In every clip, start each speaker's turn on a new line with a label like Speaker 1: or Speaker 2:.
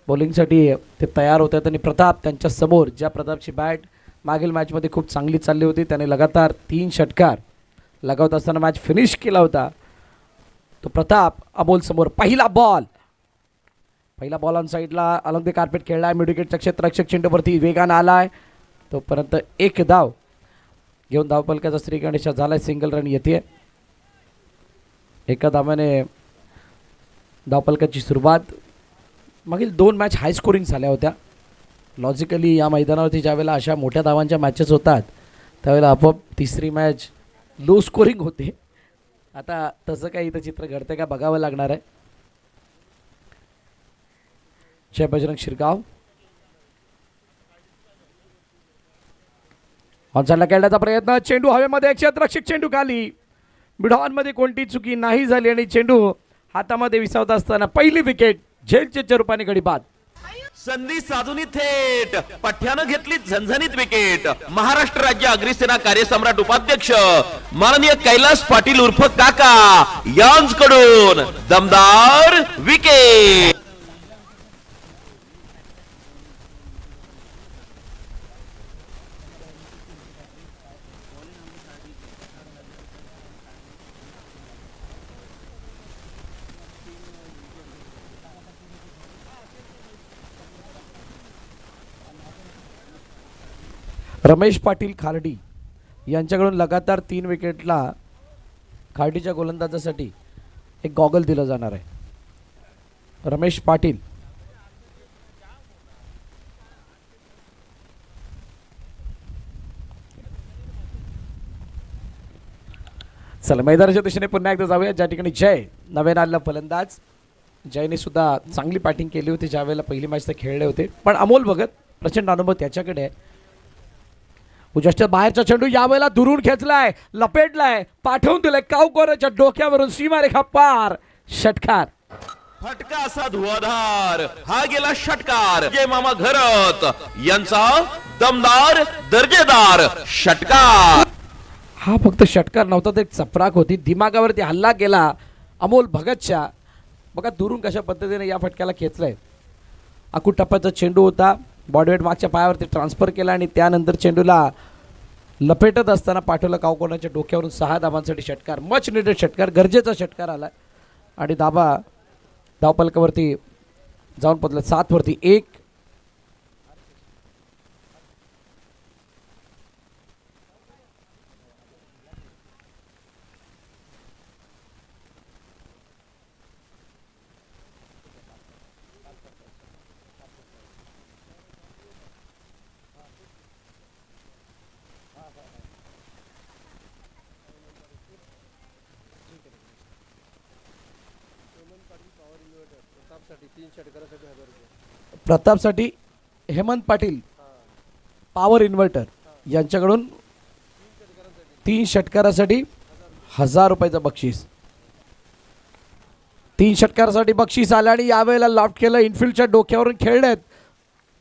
Speaker 1: बॉलिंगसाठी ते तयार होतात आणि प्रताप त्यांच्या समोर, ज्या प्रतापची बॅट मागील मॅचमध्ये खूप चांगली चालली होती, त्याने लगातार 3 षटकार लगावत असताना मॅच फिनिश केला होता. तो प्रताप अमोल समोर. पहिला बॉल ऑन साईडला अलॉंग द कार्पेट खेळलाय. मिड विकेटच्या क्षेत्ररक्षक चेंडूवरती वेगानं आलाय. तोपर्यंत एक धाव घेऊन धावपलकाचा श्रीगणेशा झालाय. सिंगल रन येते. एका धावाने धावपलकाची सुरुवात. मागील 2 मॅच हाय स्कोरिंग झाल्या होत्या. लॉजिकली या मैदानावरती ज्यावेळेला अशा मोठ्या धावांच्या मॅचेस होतात त्यावेळेला आपोआप तिसरी मॅच लो स्कोरिंग होते. आता तसं काही इथं चित्र घडतं का बघावं लागणार आहे. जय बजरंग शिरगाव ऑनसाइडला खेळण्याचा प्रयत्न. चेंडू हवेमध्ये. क्षेत्ररक्षक चेंडू खाली. मिडऑनमध्ये कोणती चुकी नाही झाली आणि चेंडू हातामध्ये विसावत असताना पहिली विकेट झेलच्या रूपाने गडी बाद.
Speaker 2: संधी साधून थेट पठ्यानं घेतली झणझणीत विकेट. महाराष्ट्र राज्य अग्निसेना कार्यसम्राट उपाध्यक्ष माननीय कैलास पाटील उर्फ काका यांच्याकडून दमदार विकेट.
Speaker 1: रमेश पाटील खार्डी यांच्याकडून लगातार 3 विकेटला खार्डीच्या गोलंदाजासाठी एक गॉगल दिलं जाणार आहे. रमेश पाटील चला मैदानाच्या दिशेने पुन्हा एकदा जाऊया. ज्या ठिकाणी जय नव्यानं आलेला फलंदाज. जयने सुद्धा चांगली बॅटिंग केली होती ज्यावेळेला पहिली मॅच ते खेळले होते. पण अमोल भगत प्रचंड अनुभव त्याच्याकडे आहे. उजष्ट बाहेरचा चेंडू यावेळेला दुरून खेचलाय, लपेटलाय, पाठवून दिलाय कावकोराच्या डोक्यावरून. सीमारेखा पार. षटकार.
Speaker 2: फटका असा धुवाधार. हा गेला षटकार. जय मामा घरत यांचा दमदार दर्जेदार षटकार.
Speaker 1: हा फक्त षटकार नव्हता, तर एक चपराक होती. दिमागावरती हल्ला केला अमोल भगतच्या. बघा दुरून कशा पद्धतीने या फटक्याला खेचलाय. आखू टप्प्याचा चेंडू होता. बॉडीवेट मागच्या पायावरती ट्रान्सफर केला आणि त्यानंतर चेंडूला लपेटत असताना पाठवलं कावकोनाच्या डोक्यावरून. 6 धावांसाठी षटकार. मच निडेड षटकार. गरजेचा षटकार आला आणि धावपलकावरती जाऊन पडलं 7 वरती 1. प्रतापसाठी हेमंत पाटील पॉवर इन्व्हर्टर यांच्याकडून 3 षटकारासाठी 1000 रुपयाचं बक्षीस. 3 षटकारासाठी बक्षीस आलं आणि यावेळेला लॉफ्ट केलं. इनफिल्डच्या डोक्यावरून खेळण्यात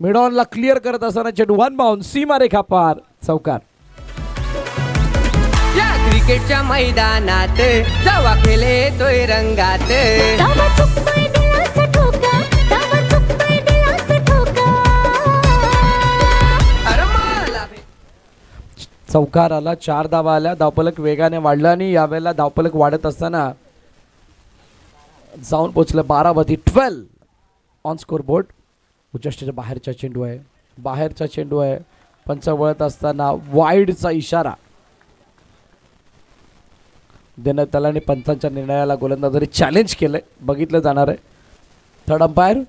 Speaker 1: मिडॉनला क्लिअर करत असताना चेंडू 1 बाउंड. सीमारेखा पार. चौकार.
Speaker 3: या क्रिकेटच्या मैदानात जेव्हा खेळ येतोय रंगात.
Speaker 1: चौकार आला. 4 धावा आल्या. धावपलक वेगाने वाढलं आणि यावेळेला धावपलक वाढत असताना जाऊन पोचलं 12 वरती 12 ऑन स्कोर बोर्ड. उच्चष्टीच्या बाहेरचा चेंडू आहे. बाहेरचा चेंडू आहे. पंच वळत असताना वाईडचा इशारा देण्यात आला आणि पंचांच्या निर्णयाला गोलंदाजाने चॅलेंज केलंय. बघितलं जाणार आहे. थर्ड अंपायर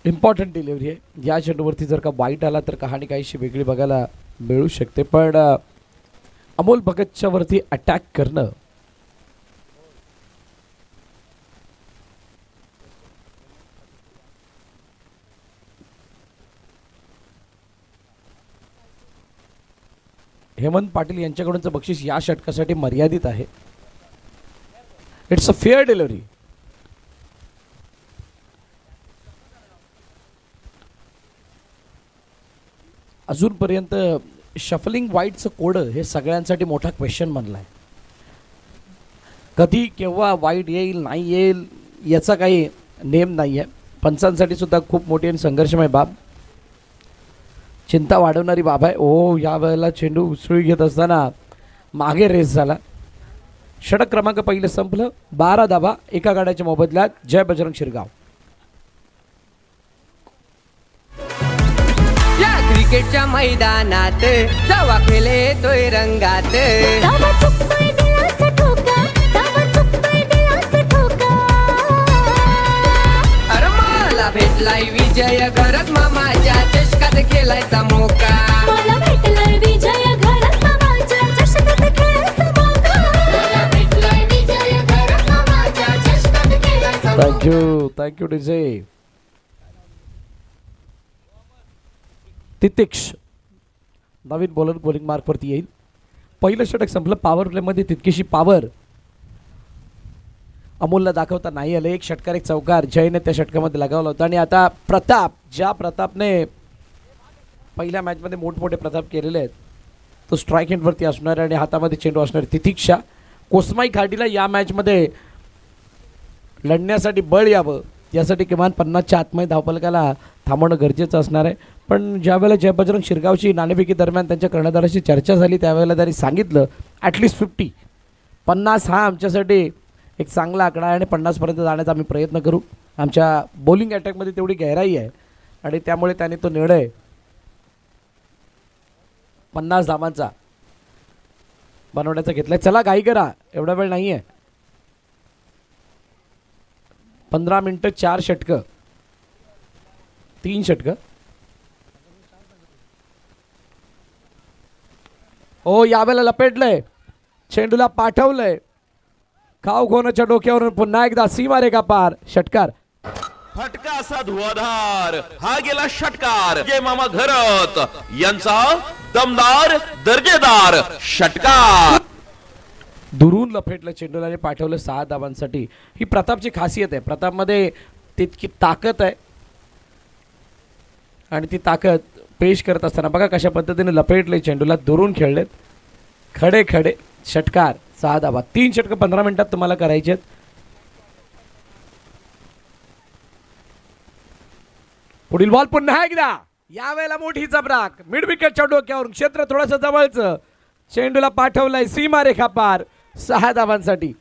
Speaker 1: इम्पॉर्टंट डिलिव्हरी आहे. या चेंडूवरती जर का वाईट आला तर कहाणी काहीशी वेगळी बघायला मिळू शकते. पण अमोल भगतच्या वरती अटॅक करणं हेमंत पाटील यांच्याकडूनचं बक्षीस या षटकासाठी मर्यादित आहे. It's a fair delivery. अजूनपर्यंत शफलिंग वाईडचं कोड हे सगळ्यांसाठी मोठा क्वेश्चन बनलाय. कधी केव्हा वाईट येईल नाही येईल याचा काही नेम नाही आहे. पंचांसाठी सुद्धा खूप मोठी आणि संघर्षमय बाब, चिंता वाढवणारी बाब आहे. ओ या वेळेला चेंडू उसळी घेत असताना मागे रेस झाला. षटक क्रमांक पहिलं संपलं. 12 धावा एका गाड्याच्या मोबदल्यात जय बजरंग शिरगाव.
Speaker 3: या क्रिकेटच्या मैदानात जेव्हा खेळतोय रंगात
Speaker 4: धावा चुकतोय दिलाचा ठोका, धावा चुकतोय दिलाचा ठोका.
Speaker 3: अरे मला भेटलाय विजय घरात मामाच्या चषकात खेळायचा मोका.
Speaker 4: मला भेटलाय विजय घरात मामाच्या चषकात खेळायचा मौका. मला भेटलाय विजय घरात मामाच्या चषकात खेळायचा मौका.
Speaker 1: Thank you DJ. तितिक्ष नवीन बॉलर बॉलिंग मार्कवरती येईल. पहिलं षटक संपलं. पॉवर प्लेमध्ये तितकीशी पॉवर अमोलला दाखवता नाही आलं. एक षटकार एक चौकार जयने त्या षटकामध्ये लगावला होता. आणि आता प्रताप, ज्या प्रतापने पहिल्या मॅचमध्ये मोठमोठे प्रताप केलेले आहेत, तो स्ट्राईक हँडवरती असणार आणि हातामध्ये चेंडू असणार. तितिक्षा कोसमाई खाडीला या मॅचमध्ये लढण्यासाठी बळ यावं यासाठी किमान 50च्या आतमध्ये धावफलकाला थांबवणं गरजेचं असणार आहे. पण ज्यावेळेला जय बजरंग शिरगावची नाणेफेकी दरम्यान त्यांच्या कर्णधाराशी चर्चा झाली त्यावेळेला त्यांनी सांगितलं ॲटलिस्ट 50 हा आमच्यासाठी एक चांगला आकडा आहे आणि 50पर्यंत जाण्याचा आम्ही प्रयत्न करू. आमच्या बॉलिंग अटॅकमध्ये तेवढी गहराई आहे आणि त्यामुळे त्याने तो निर्णय 50 धावांचा बनवण्याचा घेतला. चला घाई करा, एवढा वेळ नाही आहे. 15 मिनटं 4 षटकं 3 षटकं. ओ यावेळेला लपेटलंय, चेंडूला पाठवलंय. खाऊ कोणाच्या डोक्यावरून पुन्हा एकदा सीमारेखा पार. षटकार
Speaker 2: फटका असा धुवाधार हा गेला षटकार. जय मामा घरत यांचा दमदार दर्जेदार षटकार.
Speaker 1: दुरून लपेटलं चेंडूला आणि पाठवलं 6 धावांसाठी. ही प्रतापची खासियत आहे. प्रतापमध्ये तितकी ताकद आहे आणि ती ताकद पेश करत असताना बघा कशा पद्धतीने लपेटले चेंडूला, दुरून खेळलेत. खडे खडे षटकार 6 धावा. 3 षटकं 15 मिनिटात तुम्हाला करायचे आहेत. पुढील बॉल पुन्हा एकदा यावेळेला मोठी चबराक मिड विकेटच्या डोक्यावरून क्षेत्र थोडंसं जवळचं. चेंडूला पाठवलाय सीमारेखा पार 6 धावांसाठी.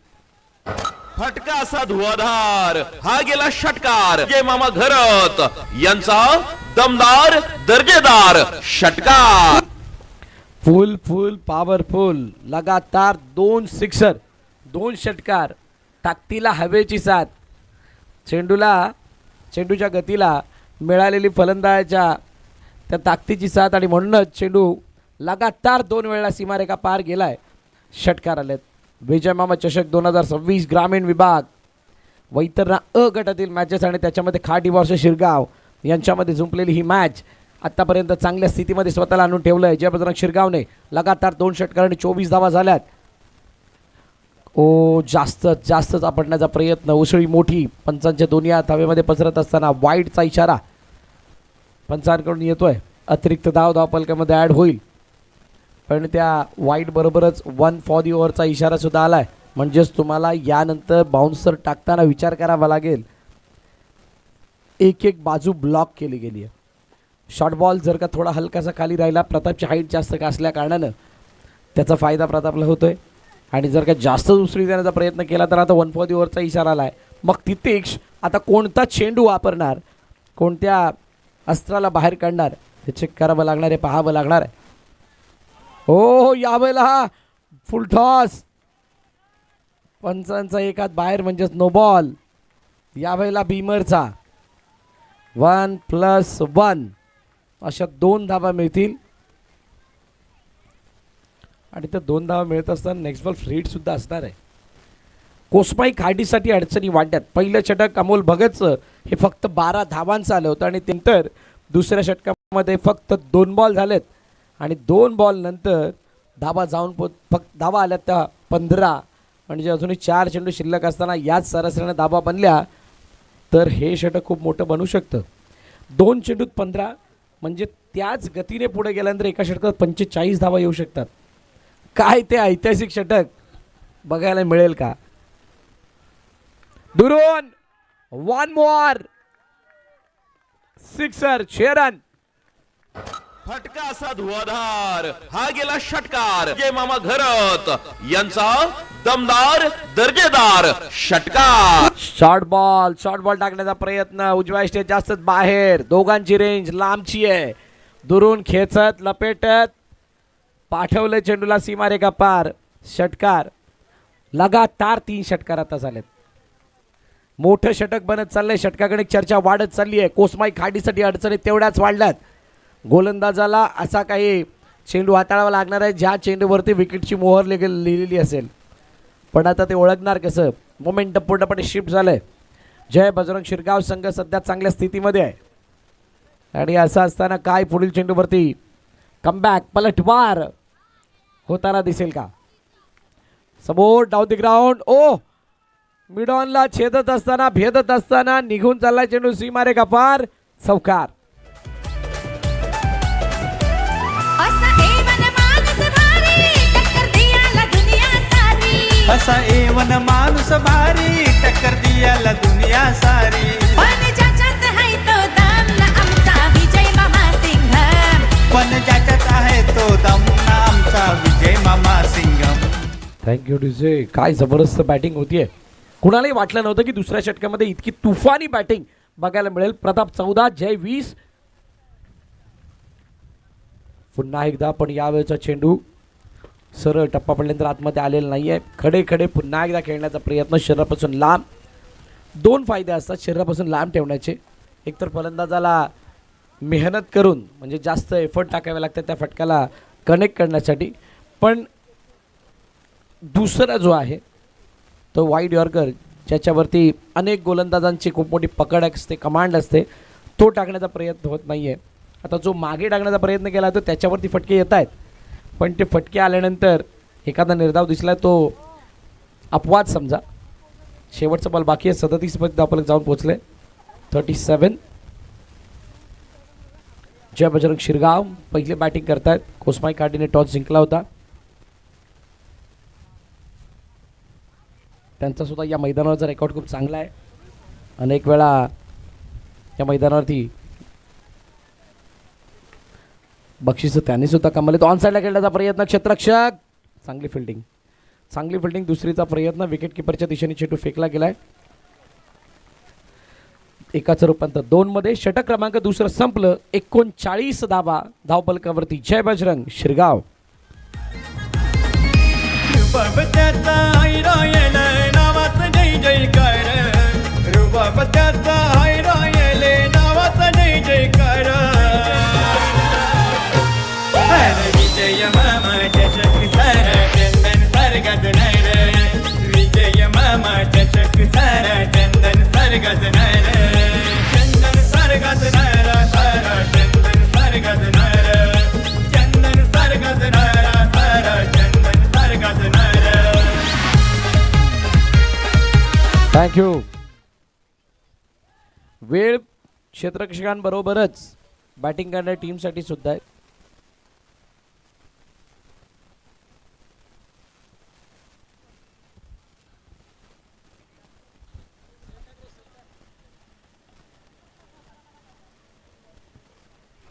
Speaker 2: फटका असा धुवाधार हा गेला षटकार. जय मामा घरत यांचा दमदार दर्जेदार षटकार.
Speaker 1: फुल फुल पॉवरफुल लगातार 2 सिक्सर 2 षटकार. ताकदीला हवेची साथ. चेंडूच्या गतीला मिळालेली फलंदाजाच्या त्या ताकदीची साथ आणि म्हणूनच चेंडू लगातार 2 वेळा सीमारेखा पार गेलाय. षटकार आलेत. विजय मामा चषक 2026 ग्रामीण विभाग वैतरणा अ गटातील मॅचेस आणि त्याच्यामध्ये खाडी वर्ष शिरगाव यांच्यामध्ये जुंपलेली ही मॅच आत्तापर्यंत चांगल्या स्थितीमध्ये स्वतःला आणून ठेवलं आहे जय बजरंग शिरगावने. लगातार 2 षटकार आणि 24 धावा झाल्यात. ओ जास्तच आपटण्याचा प्रयत्न. उसळी मोठी पंचांच्या दोन्ही हात हवेमध्ये पसरत असताना वाईडचा इशारा पंचांकडून येतोय. अतिरिक्त धावफलकामध्ये ॲड होईल पण त्या वाईट बरोबरच 1 फॉर दी ओव्हरचा इशारा सुद्धा आलाय. म्हणजेच तुम्हाला यानंतर बाउन्सर टाकताना विचार करावा लागेल. एक बाजू ब्लॉक केली गेली आहे. शॉर्ट बॉल जर का थोडा हलकासा खाली राहिला, प्रतापची हाईट जास्त का असल्या कारणानं त्याचा फायदा प्रतापला होतोय. आणि जर का जास्त उसळी देण्याचा प्रयत्न केला तर आता 1 फॉर दी ओव्हरचा इशारा आला आहे. मग तितिक्ष आता कोणता चेंडू वापरणार, कोणत्या अस्त्राला बाहेर काढणार हे चेक करावं लागणार आहे, पाहावं लागणार आहे. हो यावेळेला हा फुल टॉस. पंचांचा एक हात बाहेर म्हणजेच नो बॉल. यावेळेला बीमरचा 1+1 अशा 2 धावा मिळतील. आणि त्या 2 धावा मिळत असताना नेक्स्ट बॉल फ्रीड सुद्धा असणार आहे. कोसमाई खाडीसाठी अडचणी वाढल्यात. पहिलं षटक अमोल भगतचं हे फक्त 12 धावांचं आलं होतं आणि नंतर दुसऱ्या षटकामध्ये फक्त 2 बॉल झालेत आणि 2 बॉल नंतर धावा जाऊन फक्त धावा आल्यात त्या 15. म्हणजे अजूनही 4 चेंडू शिल्लक असताना याच सरासरीने धावा बनल्या तर हे षटक खूप मोठं बनू शकतं. 2 चेंडूत 15 म्हणजे त्याच गतीने पुढे गेल्यानंतर एका षटकात 45 धावा येऊ शकतात. काय ते ऐतिहासिक षटक बघायला मिळेल का? दुरून 1 मोर सिक्सर 6 रन.
Speaker 2: फटका असा धुवाधार हा गेला षटकार. विजय मामा घरत यांचा दमदार दर्जेदार षटकार.
Speaker 1: शॉर्ट बॉल टाकण्याचा प्रयत्न उजव्या स्टेज जास्तच बाहेर. दोघांची रेंज लांबची आहे. दुरून खेचत लपेटत पाठवले चेंडूला सीमारेखा पार. षटकार. लगातार 3 षटकार आता झालेत. मोठं षटक बनत चाललंय. षटकाकडे चर्चा वाढत चालली आहे. कोसमाई खाडीसाठी अडचणी तेवढ्याच वाढल्यात. गोलंदाजाला असा काही चेंडू हाताळावा लागणार आहे ज्या चेंडूवरती विकेटची मोहर लिहिलेली असेल. पण आता ते ओळखणार कसं. मोमेंटम पूर्णपणे शिफ्ट झालंय. जय बजरंग शिरगाव संघ सध्या चांगल्या स्थितीमध्ये आहे आणि असं असताना काय पुढील चेंडूवरती कमबॅक पलटवार होताना दिसेल का. समोर डाऊन द ग्राउंड. ओ मिड ऑनला छेदत असताना भेदत असताना निघून चाललाय चेंडू सीमारेखा पार. चौकार.
Speaker 5: असा एवन माणूस भारी टक्कर दियाला दुनिया सारी.
Speaker 4: पण ज्याच्यात आहे तो दामला आमचा विजय मामा सिंघम.
Speaker 5: पण ज्याच्यात आहे तो दमना आमचा विजय मामा सिंगम.
Speaker 1: Thank you DJ. काय जबरदस्त बॅटिंग होतीये. कुणालाही वाटलं नव्हतं की दुसऱ्या षटकामध्ये इतकी तुफानी बॅटिंग बघायला मिळेल. प्रताप 14 जय 20. पुन्हा एकदा पण यावेळेचा चेंडू सरळ टप्पा पडल्यानंतर आतमध्ये आलेला नाहीये. खडे खडे पुन्हा एकदा खेळण्याचा प्रयत्न. शरीरापासून लांब. 2 फायदे असतात शरीरापासून लांब ठेवण्याचे. एकतर फलंदाजाला मेहनत करून म्हणजे जास्त एफर्ट टाकावे लागतात त्या फटक्याला कनेक्ट करण्यासाठी. पण दुसरा जो आहे तो वाईड यॉर्कर ज्याच्यावरती अनेक गोलंदाजांची खूप मोठी पकड असते कमांड असते तो टाकण्याचा प्रयत्न होत नाही आहे. आता जो मागे टाकण्याचा प्रयत्न केला तो त्याच्यावरती फटके येत आहेत. पण ते फटके आल्यानंतर एखादा निर्धाव दिसला तो अपवाद समजा. शेवटचा बॉल बाकी आहे. 37 पर्यंत धावफलक जाऊन पोहोचले. 37. जय बजरंग शिरगाव पहिले बॅटिंग करतायत. कोसमाई काडीने टॉस जिंकला होता. त्यांचा सुद्धा या मैदानावरचा रेकॉर्ड खूप चांगला आहे. अनेक वेळा या मैदानावरती बक्षीस त्यांनी सुद्धा कमावले. तो ऑन साईडला खेळण्याचा प्रयत्न. क्षेत्ररक्षक चांगली फिल्डिंग. दुसरीचा प्रयत्न. विकेट किपरच्या दिशेने चेंडू फेकला गेलाय. एकाचं रूपांतर 2 मध्ये. षटक क्रमांक दुसरं संपलं. 39 धावा धावफलकावरती. जय बजरंग शिरगाव.
Speaker 5: रुबाब त्याचा हायरायल नावाचा जय जयकार. रुबाब त्याचा हायरायल नावाचा जय जयकार. विजय मामा चषक सारा चंदन सर्गात नार. विजय मामा चषक सारा चंदन सर्गात नार. चंदन सर्गात नार सारा चंदन सर्गात नार. चंदन सर्गात नार सारा चंदन सर्गात नार.
Speaker 1: थँक्यू. वेळ क्षेत्ररक्षकांबरोबरच बॅटिंग करणाऱ्या टीमसाठी सुद्धा आहे.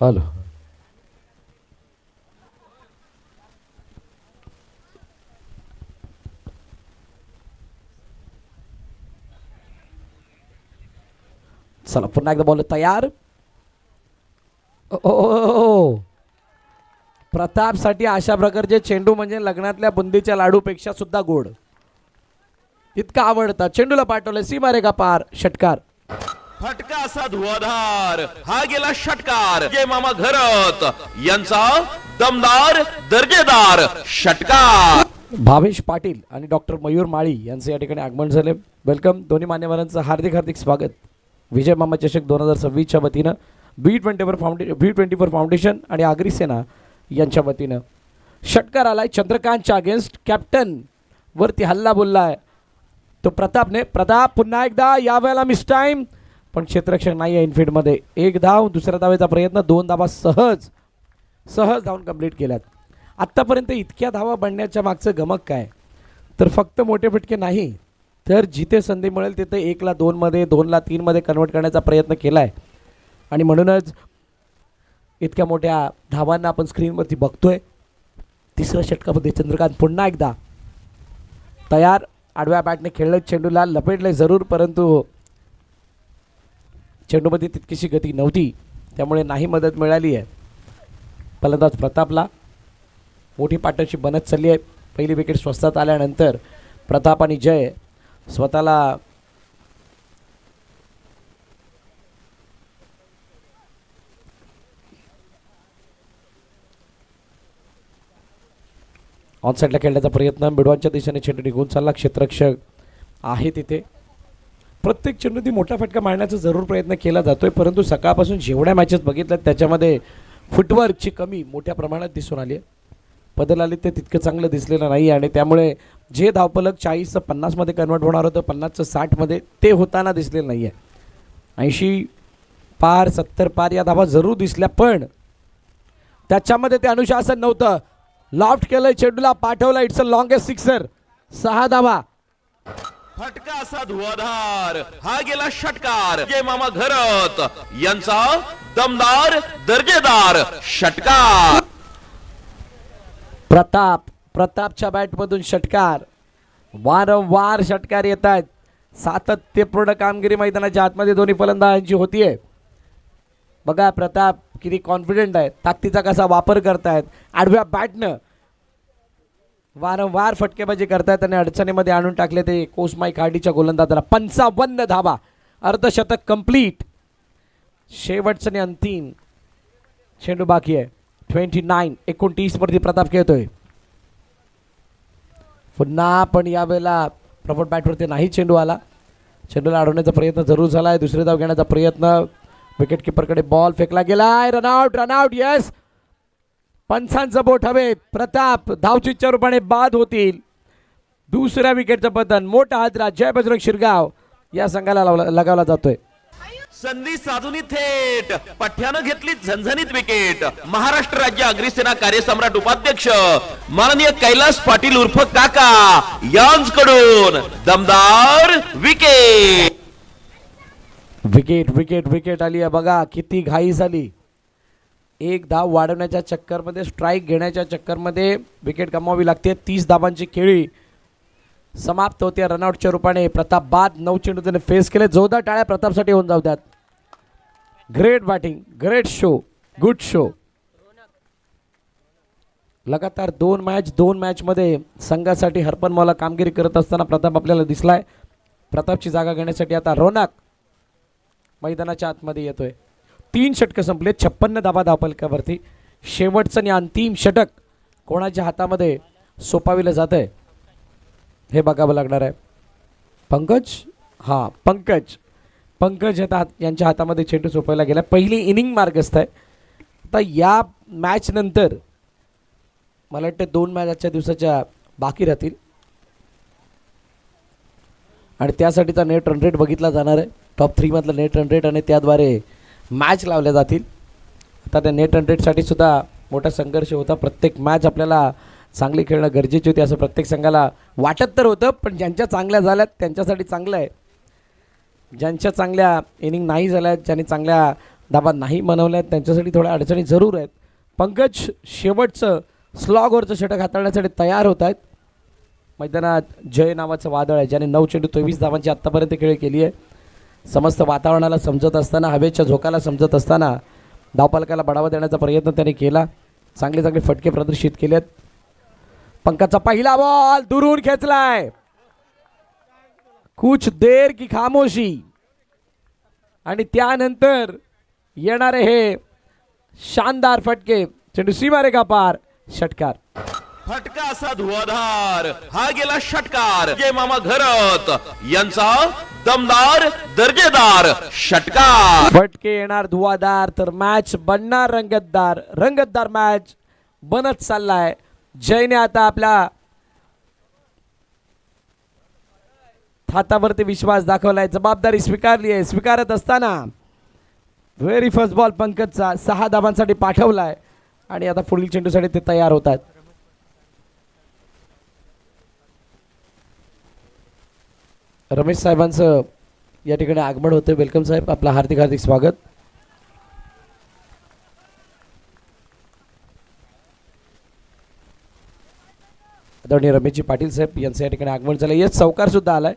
Speaker 1: हॅलो. चला पुन्हा एकदा बॉल तयार. ओ प्रतापसाठी अशा प्रकारचे चेंडू म्हणजे लग्नातल्या बुंदीच्या लाडूपेक्षा सुद्धा गोड. इतका आवडता चेंडूला पाठवलं सीमारेखा पार. षटकार.
Speaker 2: फटका असा धुवाधार हा गेला षटकार. विजय मामा घरत यांचा दमदार दर्जेदार षटकार.
Speaker 1: भावेश पाटील आणि डॉक्टर मयूर माळी यांचे या ठिकाणी आगमन झाले. वेलकम. दोन्ही मान्यवरांचं हार्दिक स्वागत. विजय मामा चषक 2026च्या वतीनं B24 फाउंडेशन आणि आगरी सेना यांच्या वतीनं षटकार आलाय. चंद्रकांतच्या अगेन्स्ट कॅप्टन वरती हल्ला बोललाय तो प्रतापने. प्रताप पुन्हा एकदा यावेळेला मिस टाइम. पण क्षेत्ररक्षक नाही आहे इनफिल्डमध्ये. 1 धाव. दुसऱ्या धावेचा प्रयत्न. 2 धावा सहज धावून कंप्लीट केल्यात. आत्तापर्यंत इतक्या धावा बनण्याच्या मागचं गमक काय तर फक्त मोठे फटके नाही तर जिथे संधी मिळेल तिथे 1ला 2 मध्ये 2ला 3 मध्ये कन्वर्ट करण्याचा प्रयत्न केला आहे आणि म्हणूनच इतक्या मोठ्या धावांना आपण स्क्रीनवरती बघतोय. तिसऱ्या षटकामध्ये चंद्रकांत पुन्हा एकदा तयार. आडव्या बॅटने खेळलं, चेंडूला लपेटले जरूर, परंतु चेंडूमध्ये तितकीशी गती नव्हती, त्यामुळे नाही मदत मिळाली आहे. फलंदाज प्रतापला मोठी पार्टनरशिप बनत चालली आहे. पहिली विकेट स्वस्तात आल्यानंतर प्रताप आणि जय स्वतःला ऑनसाईडला खेळण्याचा प्रयत्न. मिडवांच्या दिशेने चेंडू निघून चालला. क्षेत्ररक्षक आहे तिथे. प्रत्येक चेंडूती मोठा फटका मारण्याचा जरूर प्रयत्न केला जातोय, परंतु सकाळपासून जेवढ्या मॅचेस बघितल्यात त्याच्यामध्ये फुटवर्कची कमी मोठ्या प्रमाणात दिसून आली आहे. बदल आले ते तितकं चांगलं दिसलेलं नाही आणि त्यामुळे जे धावफलक 40 50 मध्ये कन्वर्ट होणार होतं 50 60 मध्ये ते होताना दिसलेलं नाही आहे. 80 पार 70 पार या धावा जरूर दिसल्या, पण त्याच्यामध्ये ते अनुशासन नव्हतं. लॉफ्ट केलंय, चेंडूला पाठवला. It's a longest sixer. 6 धावा.
Speaker 2: फटका असा धुवाधार, हा गेला षटकार. जय मामा घरत यांचा दमदार दर्जेदार षटकार.
Speaker 1: प्रतापच्या बॅटमधून षटकार. वारंवार षटकार येत आहेत. सातत्यपूर्ण कामगिरी मैदानाच्या आतमध्ये दोन्ही फलंदाजांची होतीये. बघा प्रताप किती कॉन्फिडंट आहे, ताकदीचा कसा वापर करतायत. आडव्या बॅटनं वारंवार फटकेबाजी करतायत आणि अडचणीमध्ये आणून टाकले ते कोसमाई खाडीच्या गोलंदाजाला. 55 धावा, अर्धशतक कंप्लीट. शेवटचं आणि अंतिम चेंडू बाकी आहे. 29 वरती प्रताप खेळतोय पुन्हा, पण यावेळेला प्रॉपर बॅटवरती नाही चेंडू आला. चेंडूला अडवण्याचा प्रयत्न जरूर झाला आहे. दुसरे धाव घेण्याचा प्रयत्न. विकेट किपरकडे बॉल फेकला गेलाय. रनआउट. येस, पंचांचं बोट हवे. प्रताप धावचीच्या रूपाने बाद होतील. दुसऱ्या विकेटचं पतन. मोठा हादरा जय बजरंग शिरगाव या संघाला लगावला जातोय.
Speaker 2: संधी साधून थेट पठ्यानं घेतली झणझणीत विकेट. महाराष्ट्र राज्य अग्निसेना कार्यसम्राट उपाध्यक्ष माननीय कैलास पाटील उर्फ काका यांच्याकडून दमदार विकेट.
Speaker 1: विकेट आली आहे. बघा किती घाई झाली. एक धाव वाढवण्याच्या चक्करमध्ये, स्ट्राईक घेण्याच्या चक्करमध्ये विकेट गमावावी लागते. 30 धावांची खेळी समाप्त होते रनआउटच्या रूपाने. प्रताप बाद. 9 चेंडू त्याने फेस केले. जोरदार टाळ्या प्रतापसाठी होऊन जाऊ द्यात. Great batting, great show, good show. लगातार 2 मॅच मध्ये संघासाठी हरपनमौला कामगिरी करत असताना प्रताप आपल्याला दिसलाय. प्रतापची जागा घेण्यासाठी आता रोनक मैदानाच्या आतमध्ये येतोय. 3 षटकं संपले. 56 धावा धावफलकावरती. शेवटचं आणि अंतिम षटक कोणाच्या हातामध्ये सोपाविलं जात आहे हे बघावं लागणार आहे. पंकज यांच्या हातामध्ये चेंडू सोपायला गेला. पहिली इनिंग मार्गस्थ आहे. आता या मॅच नंतर मला वाटतं 2 मॅच आजच्या दिवसाच्या बाकी राहतील आणि त्यासाठीचा नेट रन रेट बघितला जाणार आहे. टॉप 3 मधला नेट रन रेट आणि त्याद्वारे मॅच लावल्या जातील. आता त्या नेट रन रेटसाठी सुद्धा मोठा संघर्ष होता. प्रत्येक मॅच आपल्याला चांगली खेळणं गरजेची होती असं प्रत्येक संघाला वाटत तर होतं, पण ज्यांच्या चांगल्या झाल्यात त्यांच्यासाठी चांगलं आहे. ज्यांच्या चांगल्या इनिंग नाही झाल्यात, ज्यांनी चांगल्या धाबा नाही बनवल्यात त्यांच्यासाठी थोड्या अडचणी जरूर आहेत. पंकज शेवटचं स्लॉगवरचं षटक हाताळण्यासाठी तयार होत आहेत. मैदानात जय नावाचं वादळ आहे ज्याने 9 चेंडू 23 धावांची आत्तापर्यंत खेळी केली आहे. समस्त वातावरणाला समजत असताना, हवेच्या झोकाला समजत असताना धावपालकाला बढावा देण्याचा प्रयत्न त्याने केला. चांगले फटके प्रदर्शित केलेत. पंकजचा पहिला बॉल दुरून खेचलाय. कुछ देर की खामोशी आणि त्यानंतर येणारे हे शानदार फटके. चेंडू सीमारेखा पार. षटकार.
Speaker 2: फटका असा धुवाधार, हा गेला षटकार. जय मामा घरत यांचा दमदार दर्जेदार षटकार.
Speaker 1: फटके येणार धुवाधार तर मॅच बनणार रंगतदार मॅच बनत चाललाय. जयने आता आपल्या हातावरती विश्वास दाखवलाय, जबाबदारी स्वीकारली आहे. स्वीकारत असताना व्हेरी फर्स्ट बॉल पंकजचा 6 धावांसाठी पाठवलाय आणि आता पुढील चेंडूसाठी ते तयार होतात. रमेश साहेबांचं या ठिकाणी आगमन होतं. वेलकम साहेब, आपलं हार्दिक हार्दिक स्वागत. आदरणीय रमेशजी पाटील साहेब यांचं या ठिकाणी आगमन झालं. यश चौकार सुद्धा आलाय.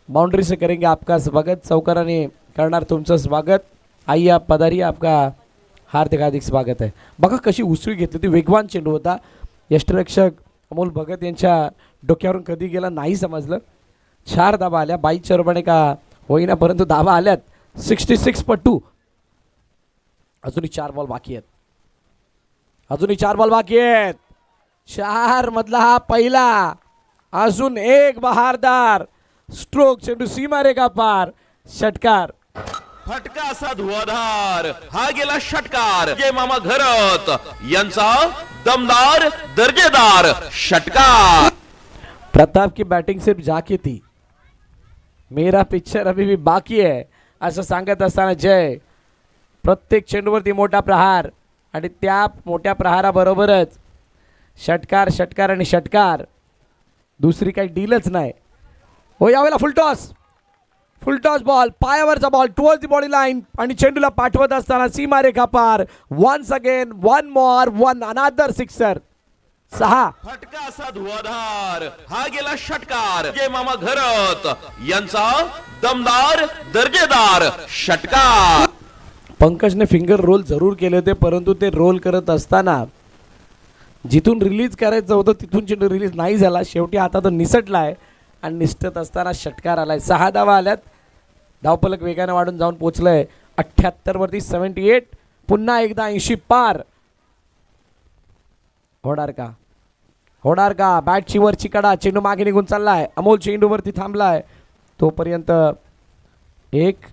Speaker 1: बाउंड्री से करेंगे आपका स्वागत. चौकाराने करणार तुमचं स्वागत. आइया पधारिए, आपका हार्दिक हार्दिक स्वागत आहे. बघा कशी उसळी घेतली होती. वेगवान चेंडू होता. यष्टिरक्षक अमोल भगत यांच्या डोक्यावरून कधी गेला नाही समजलं. 4 धाबा आल्या. 22 रुपयाने का होईना परंतु धाबा आल्यात. 66/2. अजूनही 4 बॉल बाकी आहेत. अजूनही 4 बॉल बाकी आहेत. 4 मधला हा पहिला. अजून एक बहारदार स्ट्रोक. चेंडू सीमारेखा पार. षटकार.
Speaker 2: फटका असा धुवाधार. हा गेला षटकार. जय मामा घरत यांचा दमदार दर्जेदार षटकार.
Speaker 1: प्रताप की बॅटिंग सिर्फ जाकी थी. मेरा पिक्चर अभी भी बाकी आहे असं सांगत असताना जय प्रत्येक चेंडूवरती मोठा प्रहार आणि त्या मोठ्या प्रहाराबरोबरच षटकार षटकार आणि षटकार. दुसरी काही डीलच नाही. हो यावेळेला फुलटॉस बॉल. पायावरचा ball towards the body line आणि चेंडूला पाठवत असताना सीमारेखा पार. Once again one more one another sixer. 6.
Speaker 2: फटका असा धुवाधार. हा गेला षटकार. जय मामा घरत यांचा दमदार दर्जेदार षटकार.
Speaker 1: पंकजने फिंगर रोल जरूर केले होते परंतु ते रोल करत असताना जिथून रिलीज करायचं होतं तिथून चेंडू रिलीज नाही झाला. शेवटी आता तो निसटला आहे आणि निसटत असताना षटकार आलाय. 6 धावा आल्यात. धावफलक वेगाने वाढून जाऊन पोचलंय 78 वरती 78. पुन्हा एकदा 80 पार. होणार का बॅटची वरची कडा. चेंडू मागे निघून चाललाय. अमोल चेंडूवरती थांबलाय. तोपर्यंत एक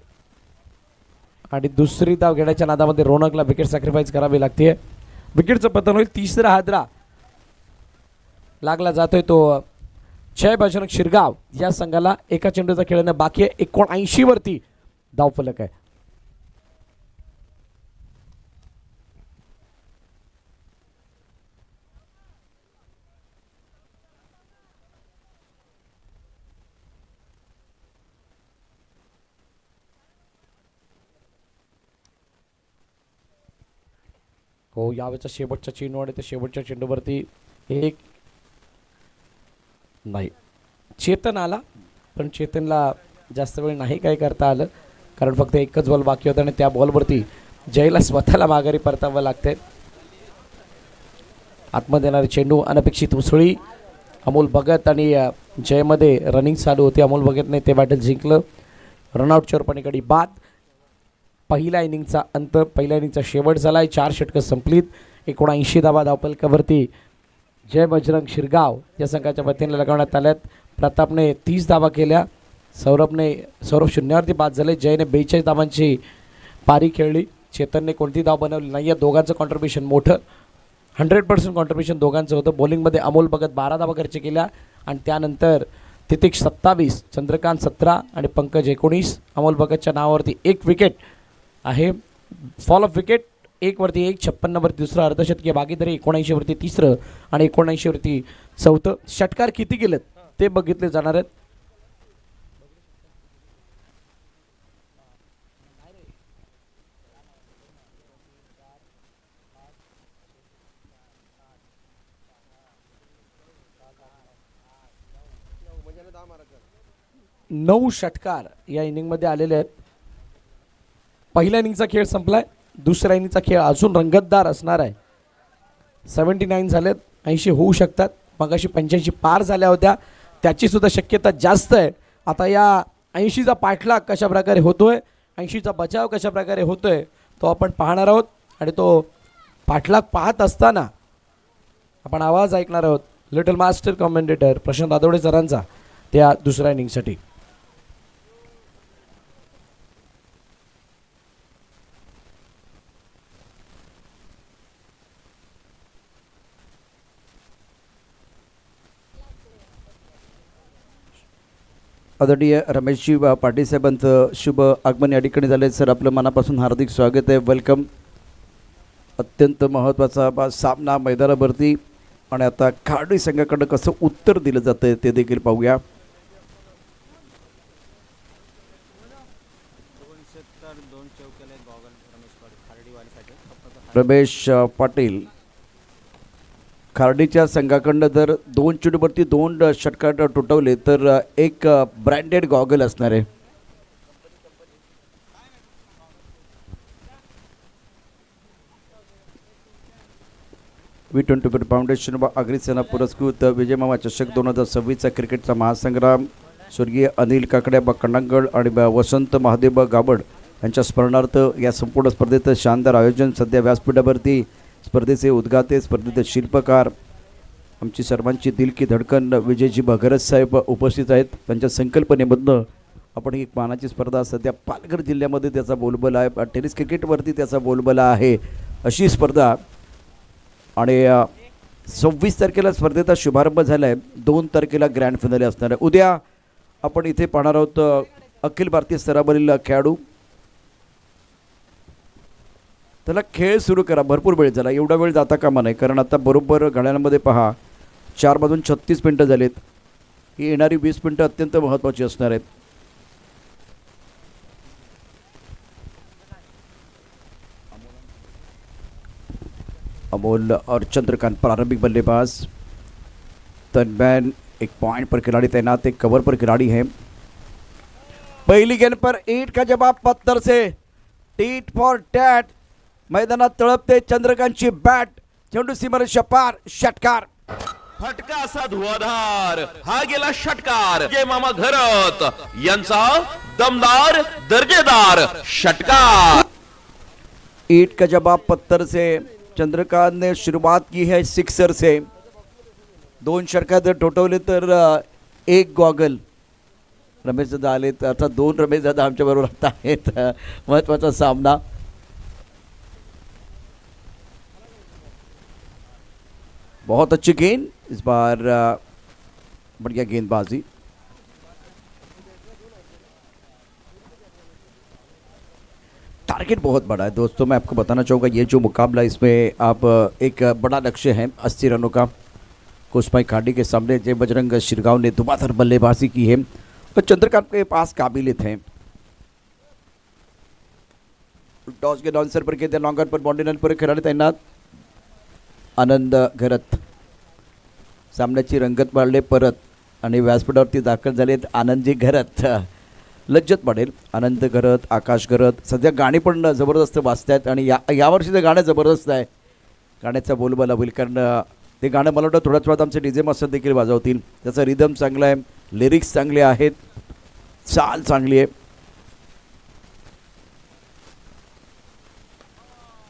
Speaker 1: आणि दुसरी धाव घेण्याच्या नादामध्ये रोनकला विकेट सॅक्रिफाईस करावी लागते. विकेटचं पतन होईल. 3रा हादरा लागला जातोय तो जय बजरंग शिरगाव या संघाला. एका चेंडूचा खेळणं बाकी आहे. 79 वरती धावफलक आहे. हो यावेळेचा शेवटचा चेंडू आणि त्या शेवटच्या चेंडूवरती एक नाही. चेतन आला पण चेतनला जास्त वेळ नाही काय करता आलं कारण फक्त एकच बॉल बाकी होता आणि त्या बॉलवरती जयला स्वतःला माघारी परतावं लागते. आतमध्ये येणारे चेंडू अनपेक्षित उसळी. अमोल भगत आणि जयमध्ये रनिंग चालू होती. अमोल भगतने ते बॅटल जिंकलं. रनआउट चोरपणीकडे बाद. पहिल्या इनिंगचा अंत. पहिल्या इनिंगचा शेवट झाला आहे. 4 षटकं संपलीत. 79 धावा धावफलकावरती जय बजरंग शिरगाव या संघाच्या वतीने लगावण्यात आल्यात. प्रतापने 30 धावा केल्या. सौरभ शून्यावरती बाद झाले. जयने 42 धावांची पारी खेळली. चेतनने कोणती धाव बनवली नाही. या दोघांचं कॉन्ट्रीब्युशन मोठं. 100% कॉन्ट्रीब्युशन दोघांचं होतं. बॉलिंगमध्ये अमोल भगत 12 धावा खर्च केल्या आणि त्यानंतर तितिक 27, चंद्रकांत 17 आणि पंकज 19. अमोल भगतच्या नावावरती 1 विकेट आहे. Fall of wicket. 1 वरती 1, 56 वरती दुसरं अर्धशतकीय भागीदारी, 79 वरती तिसरं आणि 79 वरती चौथं. षटकार किती गेलेत ते बघितले जाणार आहेत. नऊ षटकार या इनिंगमध्ये आलेले आहेत. पहिल्या इनिंगचा खेळ संपलाय. दुसऱ्या इनिंगचा खेळ अजून रंगतदार असणार आहे. 79 झालेत. 80 होऊ शकतात. मगाशी 85 पार झाल्या होत्या. त्याची सुद्धा शक्यता जास्त आहे. आता या 80चा पाठलाग कशा प्रकारे होतोय, 80चा बचाव कशा प्रकारे होतोय तो आपण पाहणार आहोत. आणि तो पाठलाग पाहत असताना आपण आवाज ऐकणार आहोत लिटल मास्टर कॉमेंटेटर प्रशांत आदवडे सरांचा त्या दुसऱ्या इनिंगसाठी.
Speaker 6: आदरणीय रमेशजी पाटील साहेबांचं शुभ आगमन या ठिकाणी झाले. सर आपलं मनापासून हार्दिक स्वागत आहे. वेलकम. अत्यंत महत्त्वाचा सामना मैदानावरती आणि आता खाडी संघाकडं कसं उत्तर दिलं जातं ते देखील पाहूया. रमेश पाटील खार्डीच्या संघाकडनं जर 2 चेंडूवरती 2 षटकार तुटवले तर एक ब्रँडेड गॉगल असणार आहे. V20 फाउंडेशन व अग्रिसेना पुरस्कृत विजय मामा चषक 2026चा क्रिकेटचा महासंग्राम स्वर्गीय अनिल काकडे व कण्णांगड आणि वसंत महादेव गावड यांच्या स्मरणार्थ या संपूर्ण स्पर्धेचं शानदार आयोजन. सध्या व्यासपीठावरती स्पर्धेचे उद्घाते, स्पर्धेचे शिल्पकार, आमची सर्वांची दिल की धडकन विजयजी भगरज साहेब उपस्थित आहेत. त्यांच्या संकल्पनेमधनं आपण ही एक मानाची स्पर्धा सध्या पालघर जिल्ह्यामध्ये त्याचा बोलबाला आहे, टेनिस क्रिकेटवरती त्याचा बोलबाला आहे अशी स्पर्धा. आणि 26 तारखेला स्पर्धेचा शुभारंभ झाला आहे. 2 तारखेला ग्रँड फिनाले असणार आहे. उद्या आपण इथे पाहणार आहोत अखिल भारतीय स्तरावरील खेळाडू. त्याला खेळ सुरू करा, भरपूर वेळ झाला, एवढा वेळ जाता कामा नाही, कारण आता बरोबर घड्याळामध्ये पहा 4 वाजून 36 मिनटं झालेत. ही येणारी 20 मिनटं अत्यंत महत्त्वाची असणार आहेत. अमोल और चंद्रकांत प्रारंभिक बल्लेबाज. तनमैन एक पॉइंट पर खिलाड़ी तैनात, एक कवर पर खिलाड़ी है. पहली गेंद पर ईंट का जवाब पत्थर से, टीट फॉर टैट. मैदानात तळपते चंद्रकांतची बॅट, चेंडू सीमारेषा पार, षटकार.
Speaker 2: फटका असा धुवाधार, हा गेला षटकार. जय मामा घरत यांचा दमदार दर्जेदार षटकार.
Speaker 6: ईंट का जवाब पत्थर से, चंद्रकांत ने शुरुआत की है सिक्सर से. 2 षटकार जर ठोठवले तर 1 गॉगल. रमेश दादा आले, आता 2 रमेश दादा आमच्या बरोबर आता आहेत. महत्त्वाचा सामना. बहुत अच्छी गेंद इस बार, बढ़िया गेंदबाजी. टारगेट बहुत बड़ा है दोस्तों. मैं आपको बताना चाहूँगा ये जो मुकाबला, इसमें आप एक बड़ा लक्ष्य है 80 रनों का. कोसमाई खाड़ी के सामने जय बजरंग शिरगांव ने धुआंधार बल्लेबाजी की है और चंद्रकांत के पास काबिलियत है. टॉस के डाउनसर पर कहते लॉन्गर पर बाउंड्री पर खिलाड़ी तैनात. आनंद घरत सामन्याची रंगत पाळले परत आणि व्यासपीठावरती दाखल झालेत आनंदजी घरत. लज्जत पडेल. आनंद घरत, आकाश घरत. सध्या गाणी पण जबरदस्त वाजत आहेत आणि यावर्षी ते गाणं जबरदस्त आहे. गाण्याचा बोलबाला होईल, कारण ते गाणं मला वाटतं थोड्याच वेळात आमचे डीजे मास्टर देखील वाजवतील. त्याचा रिदम चांगला आहे, लिरिक्स चांगले आहेत, चाल चांगली आहे.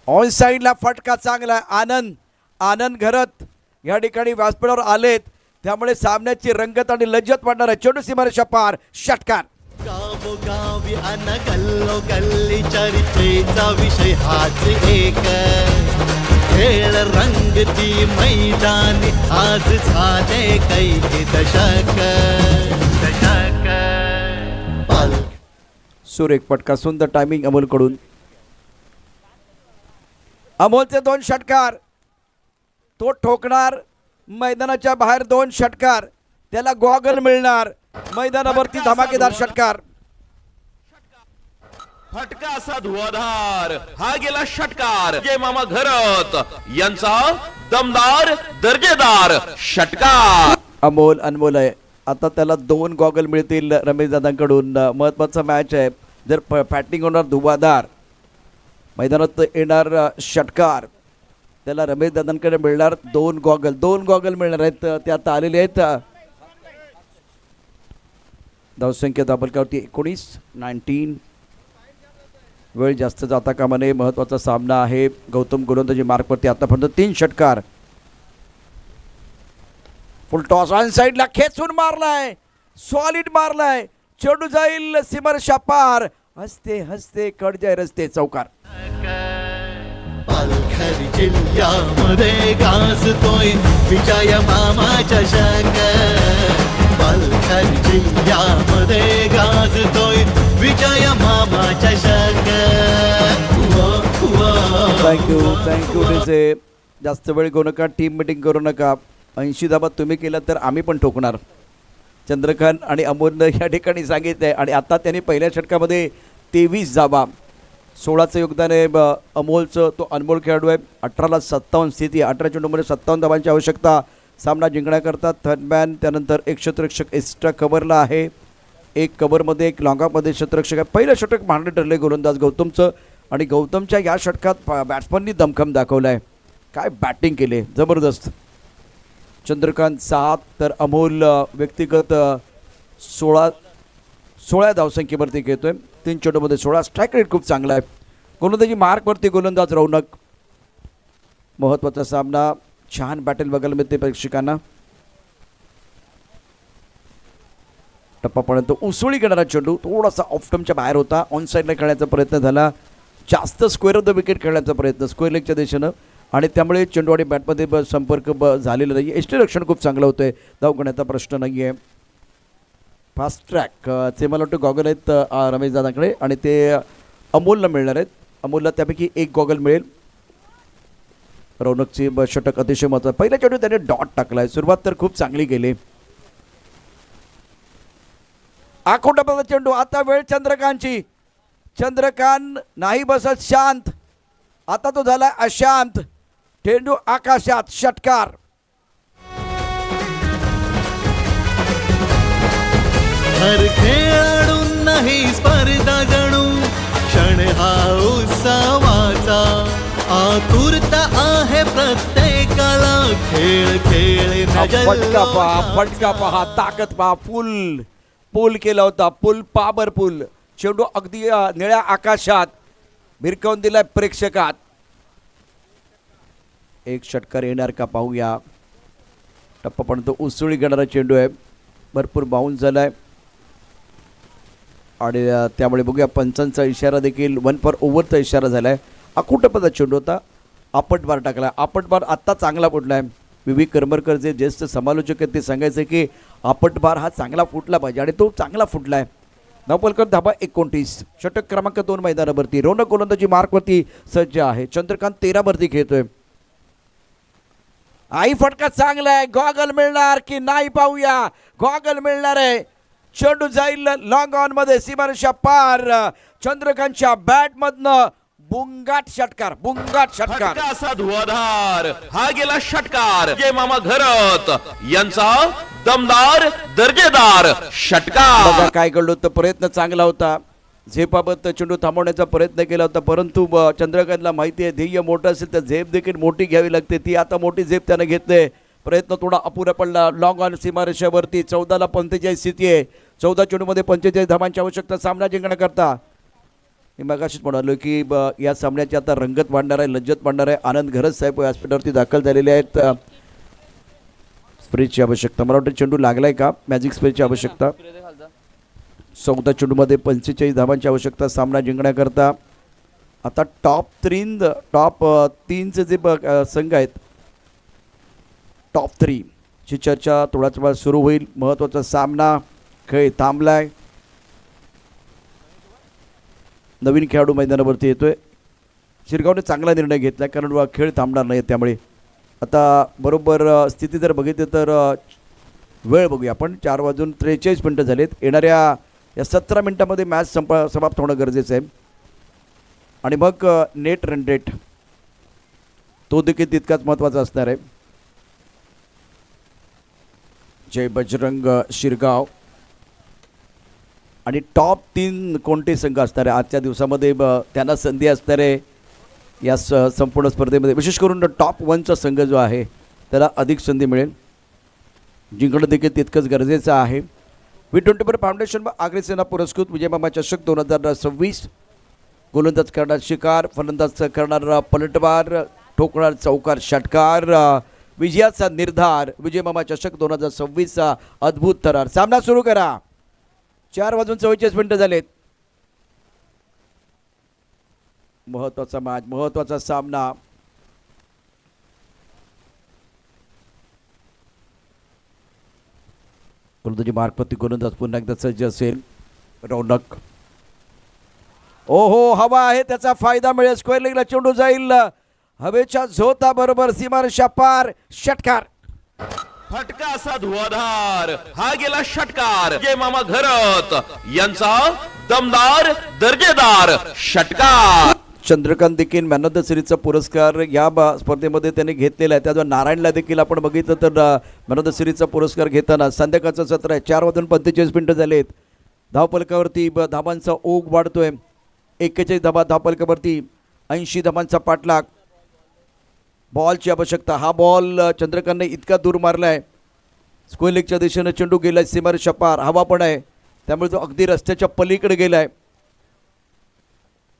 Speaker 6: ऑन साईडला फटका चांगला आहे. आनंद घरत या ठिकाणी व्यासपीठावर आलेत, त्यामुळे सामन्याची रंगत आणि लज्जत वाढणार आहे. चेंडू सीमारेषा पार, षटकार.
Speaker 7: गावोगावी अन गल्लोगल्ली चर्चेचा विषय हाच एक. खेळ रंगती मैदानी आज झाले कैक दशक.
Speaker 6: सुरेख फटका, सुंदर टायमिंग अमोलकडून. अमोलचे 2 षटकार, तो ठोकणार. मैदानाच्या बाहेर 2 षटकार, त्याला गॉगल मिळणार. मैदानावरती धमाकेदार षटकार.
Speaker 2: फटका असा धुवाधार, हा गेला षटकार. जय मामा घरत यांचा दमदार दर्जेदार षटकार.
Speaker 6: अमोल अनमोल आहे. आता त्याला 2 गॉगल मिळतील रमेश दादांकडून. महत्त्वाचा मॅच आहे. जर फॅटिंग होणार धुवाधार, मैदानात येणार षटकार, त्याला रमेश दादांकडे मिळणार 2 गॉगल. 2 गॉगल मिळणार आहेत, ते आता आलेले आहेत. धावसंख्या दाबलकावरती 19. वेळ जास्त जाता कामा नये. महत्त्वाचा सामना आहे. गौतम गोलंदाजी मार्कवरती आतापर्यंत 3 षटकार. फुल टॉस ऑन साईडला खेचून मारलाय, सॉलिड मारलाय. चेंडू जाईल सीमारेषा पार. हसते हसते कडजाय रस्ते, चौकार.
Speaker 7: पालघर जिल्ह्यामध्ये गाजतोय विजय मामा चषक. पालघर जिल्ह्यामध्ये गाजतोय विजय मामा चषक.
Speaker 6: Thank you DJ. जास्त वेळ घेऊ नका, टीम मिटिंग करू नका. 80 धाबा तुम्ही केलं तर आम्ही पण ठोकणार. चंद्रकांत आणि अमोलनं या ठिकाणी सांगितलं आहे. आणि आता त्यांनी पहिल्या षटकामध्ये 23 धावा. 16चं योगदान आहे अमोलचं, तो अनमोल खेळाडू आहे. 18ला 57 स्थिती, 18 चेंडूमध्ये 57 धावांची आवश्यकता सामना जिंकण्याकरता. थर्डमॅन त्यानंतर एक क्षेत्ररक्षक एक्स्ट्रा कव्हरला आहे, एक कव्हरमध्ये एक लॉंगामध्ये क्षेत्ररक्षक आहे. पहिलं षटक मांडले ठरले गोलंदाज गौतमचं, आणि गौतमच्या या षटकात बॅट्समननी दमखम दाखवला आहे. काय बॅटिंग केले, जबरदस्त. चंद्रकांत 7 तर अमोल व्यक्तिगत 16 धावसंख्येवरती घेतोय. 3 चेंडूमध्ये 16. स्ट्राईक रेट खूप चांगला आहे. गोलंदाजी मार्कवरती गोलंदाज रौनक. महत्त्वाचा सामना, छान बॅटल बघायला मिळते प्रेक्षकांना. टप्पापर्यंत उसळी घेणारा चेंडू थोडासा ऑफ स्टंपच्या बाहेर होता. ऑन साईडला खेळण्याचा प्रयत्न झाला, जास्त स्क्वेअर ऑफ द विकेट खेळण्याचा प्रयत्न स्क्वेअर लेगच्या दिशेनं, आणि त्यामुळे चेंडू आणि बॅटमध्ये संपर्क झालेला नाही. यष्टीरक्षण खूप चांगलं होतं आहे, धाव घेण्याचा प्रश्न नाही आहे. फास्ट ट्रॅक ते मला वाटतं गॉगल आहेत रमेश दादाकडे, आणि ते अमोलला मिळणार आहेत. अमोलला त्यापैकी एक गॉगल मिळेल. रौनकची षटक अतिशय महत्त्वाचं. पहिल्या चेंडू त्याने डॉट टाकला आहे. सुरुवात तर खूप चांगली गेली. आखोटाचा चेंडू, आता वेळ चंद्रकांतची. चंद्रकांत नाही बसत शांत, आता तो झाला अशांत. चेंडू आकाशात, षटकार.
Speaker 7: हर खेळाडूंनाही स्पर्धा जणू, क्षण हा उत्सवाचा. आतुरता आहे प्रत्येकाला, खेळ खेळ
Speaker 6: फटका पहा, फटका पहा, ताकद पहा. पूल केला होता, पाबर पूल. चेंडू अगदी निळ्या आकाशात भिरकावून दिलाय प्रेक्षकात. एक षटकार येणार का पाहूया. टप्पापर्यंत उसळी घेणारा चेंडू आहे, भरपूर बाउन्स झालाय, आणि त्यामुळे बघूया पंचांचा इशारा देखील 1 फॉर ओव्हरचा इशारा झालाय. अकुटपदा चेंडू होता, आपटबार टाकला. आपटबार आत्ता चांगला फुटला आहे. विवी करमरकर जे ज्येष्ठ समालोचक आहेत ते सांगायचं की आपटबार हा चांगला फुटला पाहिजे, आणि तो चांगला फुटला आहे. धावफलक धाबा 29. षटक क्रमांक 2 मैदानावरती. रौनक गोलंदाजी मार्कवरती सज्ज आहे. चंद्रकांत 13 वरती खेळतोय. आई फटका चांगला आहे. गॉगल मिळणार की नाही पाहूया. गॉगल मिळणार आहे. चेंडू जाईल लॉंग ऑन मध्ये, सीमारेषा पार. चंद्रकांतच्या बॅट मधनं बुंगाट षटकार, बुंगाट षटकार.
Speaker 2: फटका असा धुवाधार, हा गेला षटकार. जय मामा घरत यांचा दमदार दर्जेदार षटकार.
Speaker 6: बघा काय घडलं होतं. प्रयत्न चांगला होता, झेपाबत चेंडू थांबवण्याचा प्रयत्न केला होता, परंतु चंद्रकांतला माहिती आहे ध्येय मोठं असेल तर झेप देखील मोठी घ्यावी लागते. ती आता मोठी झेप त्यानं घेतले. प्रयत्न थोडा अपुरा पडला. लॉंग ऑन सीमारेषेवरती 14ला 45 स्थिती आहे. 14 चेंडूमध्ये 45 धावांची आवश्यकता सामना जिंकण्याकरता. मी मगाशीच म्हणालो की या सामन्याची आता रंगत वाढणार आहे, लज्जत वाढणार आहे. आनंद घरत साहेब हॉस्पिटलवरती दाखल झालेले आहेत. स्प्रेची आवश्यकता, मला वाटतं चेंडू लागलाय का, मॅजिक स्प्रेची आवश्यकता. 14 चेंडूमध्ये 45 धावांची आवश्यकता सामना जिंकण्याकरता. आता टॉप 3चे जे संघ आहेत, टॉप 3 ची चर्चा थोड्याच वेळात सुरू होईल. महत्त्वाचा सामना, खेळ थांबलाय. नवीन खेळाडू मैदानावरती येतोय. शिरगावने चांगला निर्णय घेतला, कारण खेळ थांबणार नाही. त्यामुळे आता बरोबर स्थिती जर बघितली तर वेळ बघूया आपण. 4:43 झालेत. येणाऱ्या या 17 मिनिटांमध्ये मॅच समाप्त होणं गरजेचं आहे. आणि मग नेट रन रेट तो देखील तितकाच महत्त्वाचा असणार आहे. जय बजरंग शिरगाव. आणि टॉप 3 कोणते संघ असणार आहे आजच्या दिवसामध्ये, त्यांना संधी असणार आहे या संपूर्ण स्पर्धेमध्ये. विशेष करून टॉप 1चा संघ जो आहे त्याला अधिक संधी मिळेल. जिंकणं देखील तितकंच गरजेचं आहे. V24 फाउंडेशन आग्रेसेना पुरस्कृत विजयमामा चषक 2026. गोलंदाज करणार शिकार, फलंदाज करणार पलटवार, ठोकणार चौकार षटकार. विजयाचा निर्धार, विजयमामा चषक 2026चा अद्भुत थरार. सामना सुरू करा. 4:44 झालेत. महत्वाचा मॅच, महत्वाचा सामना. गोलंदाजी मार्कवरती गोलंदाज पुन्हा एकदा सज्ज असेल. रौनक, ओहो, हवा आहे त्याचा फायदा मिळेल. स्क्वेअर लेगला चेंडू जाईल हवेच्या झोता बरोबर, सीमारेषा पार. षटकार.
Speaker 2: फटका असा धुवाधार, हा गेला षटकार. जय मामा घरत यांचा दमदार दर्जेदार षटकार.
Speaker 6: चंद्रकांत देखील मॅन ऑफ द सिरीजचा पुरस्कार या स्पर्धेमध्ये त्याने घेतलेला आहे. त्याद्वारे नारायणला देखील आपण बघितलं तर मॅन ऑफ द सिरीजचा पुरस्कार घेताना संध्याकाळचं सत्र आहे. 4:45 मिनिटं झालेत. धावपलकावरती धाबांचा ओघ वाढतोय. 41 धाबा धावपलकावरती, 80 धाबांचा पाठलाग. बॉलची आवश्यकता. हा बॉल चंद्रकांतने इतका दूर मारलाय, स्क्वेअर लेगच्या दिशेनं चेंडू गेलाय. सीमारेषा पार हवा पण आहे, त्यामुळे तो अगदी रस्त्याच्या पलीकडे गेलाय.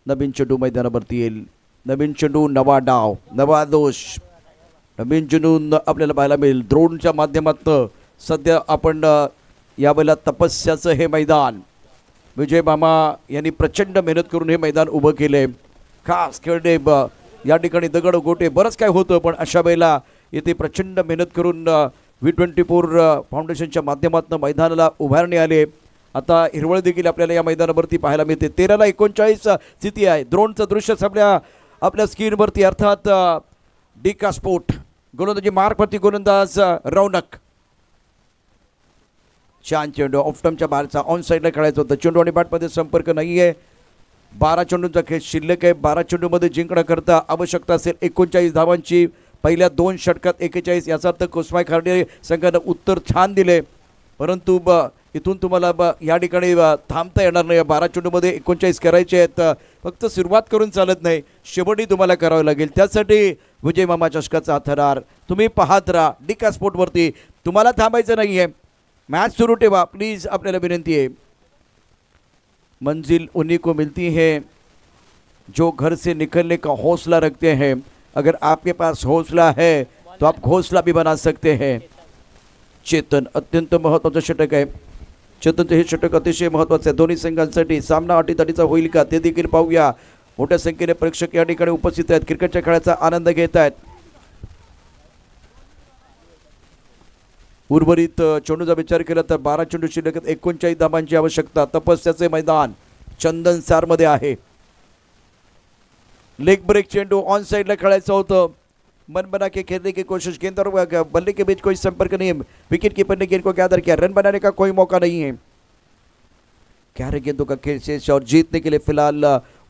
Speaker 6: नवीन चेंडू मैदानावरती येईल. नवीन चेंडू, नवा डाव, नवा दोष. नवीन चेंडू आपल्याला पाहायला मिळेल. द्रोणच्या माध्यमातून सध्या आपण यावेळेला तपस्याचं हे मैदान विजय मामा यांनी प्रचंड मेहनत करून हे मैदान उभं केले. खास खेळणे या ठिकाणी दगड गोटे बरंच काय होतं, पण अशा वेळेला येथे प्रचंड मेहनत करून V24 फाउंडेशनच्या माध्यमातून मैदानाला उभारणे आले. आता हिरवळ देखील आपल्याला या मैदानावरती पाहायला मिळते. 13:39 स्थिती आहे. द्रोणचं दृश्य आपल्या स्क्रीनवरती, अर्थात डिका स्पोर्ट. गोलंदाजी मार्कवरती गोलंदाज रौनक. छान चेंडू ऑफटमच्या बाहेरचा, ऑन साईडला खेळायचं होतं. चेंडू आणि बॅटमध्ये संपर्क नाही आहे. 12 चेंडूंचा खेळ शिल्लक आहे. 12 चेंडूमध्ये जिंकण्याकरता आवश्यकता असेल 39 धावांची. पहिल्या 2 षटकात 41. याचा अर्थ कुसमाई खार्डे संघानं उत्तर छान दिले, परंतु इथून तुम्हाला या ठिकाणी थांबता येणार नाही. 12 चेंडूमध्ये 39 करायचे आहेत. फक्त सुरुवात करून चालत नाही, शेवटी तुम्हाला करावं लागेल. त्यासाठी विजय मामा चषकाचा थरार तुम्ही पाहत राहा डिका स्पोर्टवरती. तुम्हाला थांबायचं नाही आहे, मैच सुरू ठेवा प्लीज, आपल्याला विनंती है. मंजिल उन्हीं को मिलती है जो घर से निकलने का हौसला रखते हैं. अगर आपके पास हौसला है तो आप घोंसला भी बना सकते हैं. चेतन अत्यंत महत्त्वाचं षटक आहे. चेतनचं हे षटक अतिशय महत्त्वाचं आहे दोन्ही संघांसाठी. सामना अटीतटीचा होईल का ते देखील पाहूया. मोठ्या संख्येने प्रेक्षक या ठिकाणी उपस्थित आहेत, क्रिकेटच्या खेळाचा आनंद घेत आहेत. उर्वरित चेंडूचा विचार केला तर 12 चेंडू शिल्लक, 39 धाबांची आवश्यकता. तपस्याचे मैदान चंदन सारमध्ये आहे. लेग ब्रेक चेंडू ऑन साइडला खेळायचं होतं. मन बना के खेलने की कोशिश, गेंद और बल्ले के बीच कोई संपर्क नहीं है. विकेट कीपर ने गेंद को गैदर किया, रन बनाने का कोई मौका नहीं है. 11 गेंदों का खेल शेष और जीतने के लिए फिलहाल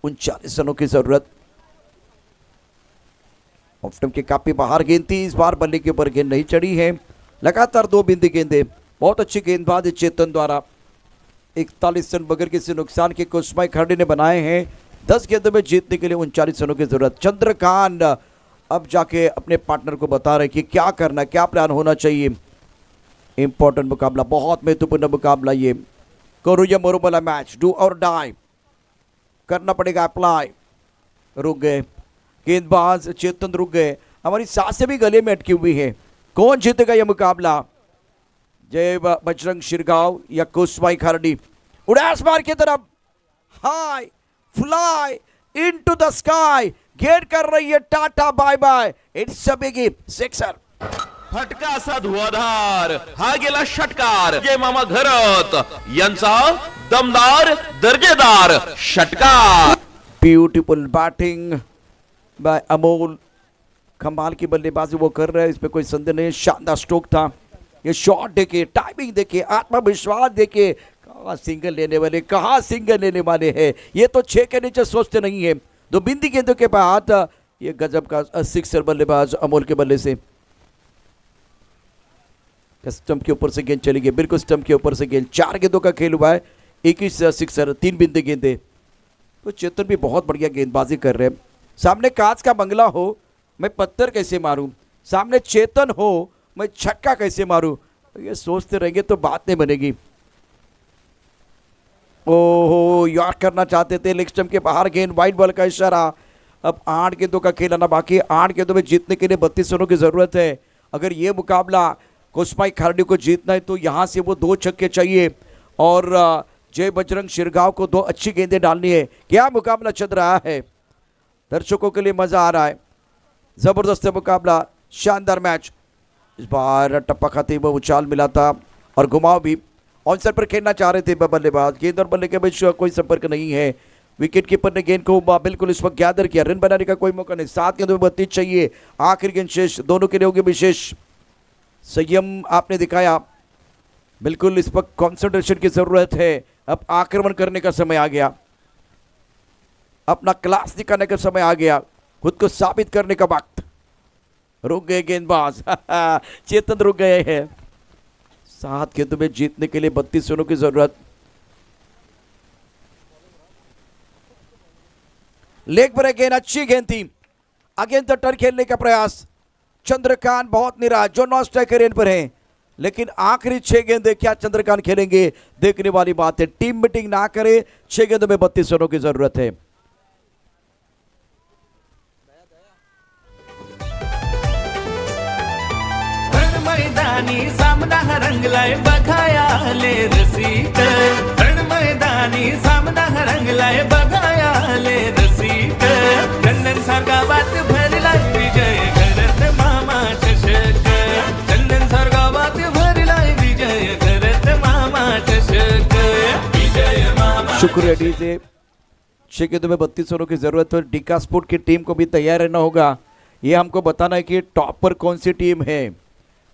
Speaker 6: 39 रनों की जरूरत. ऑफ स्टंप के काफी बाहर गेंद थी, इस बार बल्ले के ऊपर गेंद नहीं चढ़ी है. लगातार 2 बिंदी गेंदे. बहुत अच्छी गेंदबाज चेतन द्वारा. 41 रन बगैर किसी नुकसान के कुसमाई खार्डे ने बनाए हैं. 10 गेंदों में जीतने के लिए 39 रनों की जरूरत. चंद्रकांत अब जाके अपने पार्टनर को बता रहे कि क्या करना, क्या प्लान होना चाहिए. इंपॉर्टेंट मुकाबला, बहुत महत्वपूर्ण मुकाबला ये. करो या मरो वाला मैच, डू और डाई करना पड़ेगा अप्लाई. रुक गए गेंदबाज चेतन, रुक गए. हमारी सांसें भी गले में अटकी हुई है. कौन जीतेगा यह मुकाबला, जय बजरंग शिरगांव या कुसमाई खार्डी. उड़े आसमान की तरफ, high fly into the sky. Get कर रही है tata bye bye. It's a biggie sixer.
Speaker 2: फटका असा धुआधार हा गेला षटकार. जय मामा घरत यांचा दमदार दर्जेदार षटकार.
Speaker 6: Beautiful batting bye Amol. कमाल की बल्लेबाजी वो कर रहे हैं, इस पे कोई संदेह नहीं. शानदार स्ट्रोक था. ये शॉट देखिए, टाइमिंग देखिए, आत्मविश्वास देखिए. कहाँ सिंगल लेने वाले, कहाँ सिंगल लेने वाले हैं. ये तो 6 के नीचे सोचते नहीं है. 2 बिंदी गेंदों के बाद ये गजब का सिक्सर बल्लेबाज अमोल के बल्ले से. स्टंप के ऊपर से गेंद चली गई, बिल्कुल स्टंप के ऊपर से गेंद. 4 गेंदों का खेल हुआ है, 21 सिक्सर, 3 बिंदी गेंदे. तो चेतन भी बहुत बढ़िया गेंदबाजी कर रहे हैं. सामने कांच का बंगला हो, मैं पत्थर कैसे मारूं. सामने चेतन हो, मैं छक्का कैसे मारूं. ये सोचते रहेंगे तो बात नहीं बनेगी. ओहो, यार करना चाहते थे, लेग स्टंप के बाहर गेंद, वाइड बॉल का इशारा. अब 8 गेंदों का खेल आना बाकी. 8 गेंदों में जीतने के लिए 32 रनों की जरूरत है. अगर ये मुकाबला कुसमाई खार्डी को जीतना है तो यहाँ से वो 2 छक्के चाहिए और जय बजरंग शिरगांव को 2 अच्छी गेंदें डालनी है. क्या मुकाबला चल रहा है, दर्शकों के लिए मजा आ रहा है. जबरदस्त मुकाबला, शानदार मैच. इस बार टप्पा खाते हुए उछाल मिला था और घुमाव भी. ऑनसाइड पर खेलना चाह रहे थे बल्लेबाज. गेंद और बल्ले के बीच कोई संपर्क नहीं है. विकेट कीपर ने गेंद को बिल्कुल इस वक्त गैदर किया. रन बनाने का कोई मौका नहीं. 7 गेंदों में 32 चाहिए. आखिरी गेंद शेष, दोनों के लिए होगी विशेष. संयम आपने दिखाया. बिल्कुल इस वक्त कॉन्सेंट्रेशन की जरूरत है. अब आक्रमण करने का समय आ गया, अपना क्लास दिखाने का समय आ गया, खुद को साबित करने का वक्त। रुक गए गेंदबाज चेतन रुक गए हैं। 7 गेंदों में जीतने के लिए 32 रनों की जरूरत। लेग पर गेंद, अच्छी गेंद थी, अगेंस्ट द टर्न खेलने का प्रयास। चंद्रकांत बहुत निराश, जो नॉन स्ट्राइकर एंड पर है, लेकिन आखिरी 6 गेंदें क्या चंद्रकांत खेलेंगे, देखने वाली बात है। टीम मीटिंग ना करे, 6 गेंदों में 32 रनों की जरूरत है।
Speaker 5: मैदानी सामना हा रंगलाय बघाया आले रसिक, मैदानी सामना हा रंगलाय बघाया आले रसिक। चंदन सारगावात भरलाय विजय करत मामा चषक, चंदन सारगावात भरलाय विजय करत मामा चषक, विजय मामा।
Speaker 6: शुक्रिया डीजे। 6 गेंदों में 32 रनों की जरूरत है। डीका स्पोर्ट की टीम को भी तैयार रहना होगा, ये हमको बताना है कि टॉप पर कौन सी टीम है।